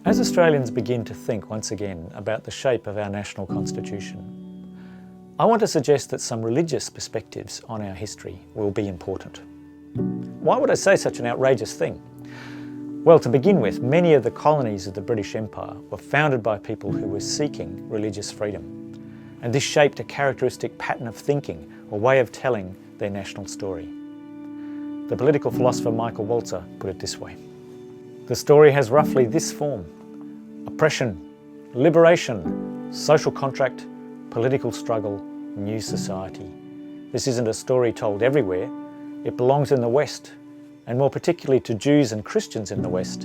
As Australians begin to think once again about the shape of our national constitution, I want to suggest that some religious perspectives on our history will be important. Why would I say such an outrageous thing? Well, to begin with, many of the colonies of the British Empire were founded by people who were seeking religious freedom, and this shaped a characteristic pattern of thinking or way of telling their national story. The political philosopher Michael Walzer put it this way: the story has roughly this form: oppression, liberation, social contract, political struggle, new society. This isn't a story told everywhere. It belongs in the West, and more particularly to Jews and Christians in the West,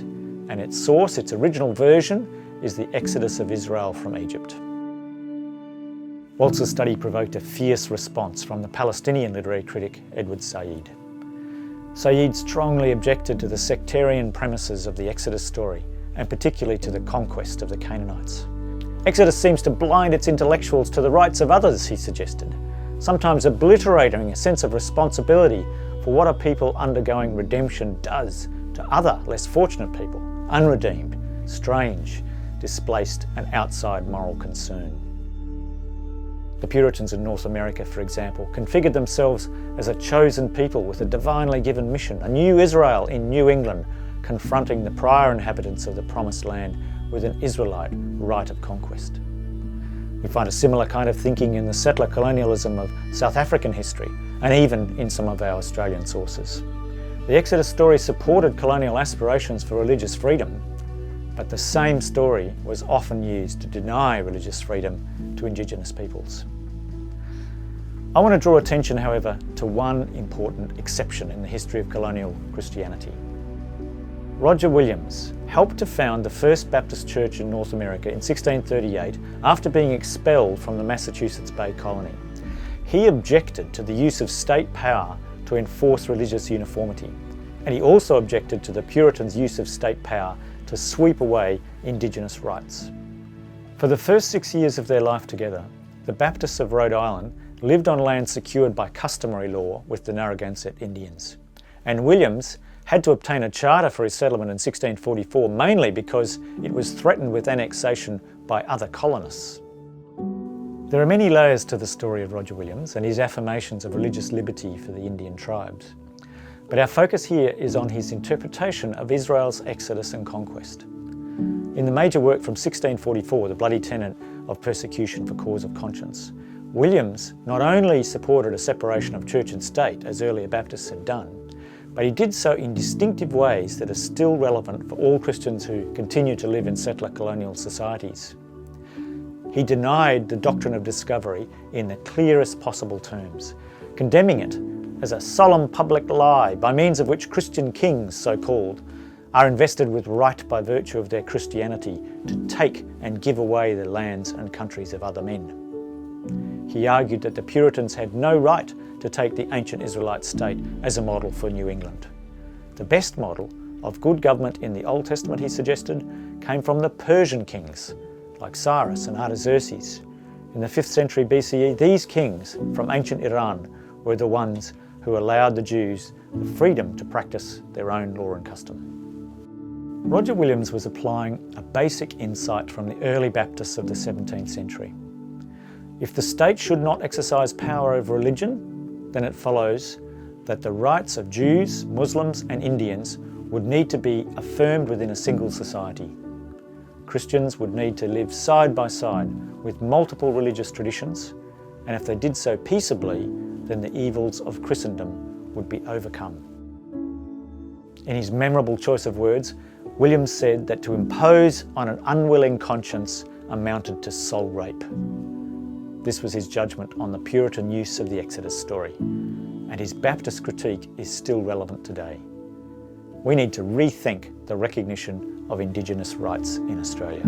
and its source, its original version, is the exodus of Israel from Egypt. Walzer's study provoked a fierce response from the Palestinian literary critic Edward Said. Said strongly objected to the sectarian premises of the Exodus story, and particularly to the conquest of the Canaanites. Exodus seems to blind its intellectuals to the rights of others, he suggested, sometimes obliterating a sense of responsibility for what a people undergoing redemption does to other, less fortunate people, unredeemed, strange, displaced, and outside moral concern. The Puritans in North America, for example, configured themselves as a chosen people with a divinely given mission, a new Israel in New England, confronting the prior inhabitants of the Promised Land with an Israelite right of conquest. We find a similar kind of thinking in the settler colonialism of South African history, and even in some of our Australian sources. The Exodus story supported colonial aspirations for religious freedom, but the same story was often used to deny religious freedom to Indigenous peoples. I want to draw attention, however, to one important exception in the history of colonial Christianity. Roger Williams helped to found the first Baptist church in North America in 1638 after being expelled from the Massachusetts Bay Colony. He objected to the use of state power to enforce religious uniformity, and he also objected to the Puritans' use of state power to sweep away Indigenous rights. For the first 6 years of their life together, the Baptists of Rhode Island lived on land secured by customary law with the Narragansett Indians, and Williams had to obtain a charter for his settlement in 1644, mainly because it was threatened with annexation by other colonists. There are many layers to the story of Roger Williams and his affirmations of religious liberty for the Indian tribes. But our focus here is on his interpretation of Israel's exodus and conquest. In the major work from 1644, The Bloody Tenet of Persecution for Cause of Conscience, Williams not only supported a separation of church and state, as earlier Baptists had done, but he did so in distinctive ways that are still relevant for all Christians who continue to live in settler colonial societies. He denied the doctrine of discovery in the clearest possible terms, condemning it as a solemn public lie by means of which Christian kings, so-called, are invested with right by virtue of their Christianity to take and give away the lands and countries of other men. He argued that the Puritans had no right to take the ancient Israelite state as a model for New England. The best model of good government in the Old Testament, he suggested, came from the Persian kings, like Cyrus and Artaxerxes. In the 5th century BCE, these kings from ancient Iran were the ones who allowed the Jews the freedom to practice their own law and custom. Roger Williams was applying a basic insight from the early Baptists of the 17th century. If the state should not exercise power over religion, then it follows that the rights of Jews, Muslims and Indians would need to be affirmed within a single society. Christians would need to live side by side with multiple religious traditions, and if they did so peaceably, then the evils of Christendom would be overcome. In his memorable choice of words, Williams said that to impose on an unwilling conscience amounted to soul rape. This was his judgment on the Puritan use of the Exodus story, and his Baptist critique is still relevant today. We need to rethink the recognition of Indigenous rights in Australia.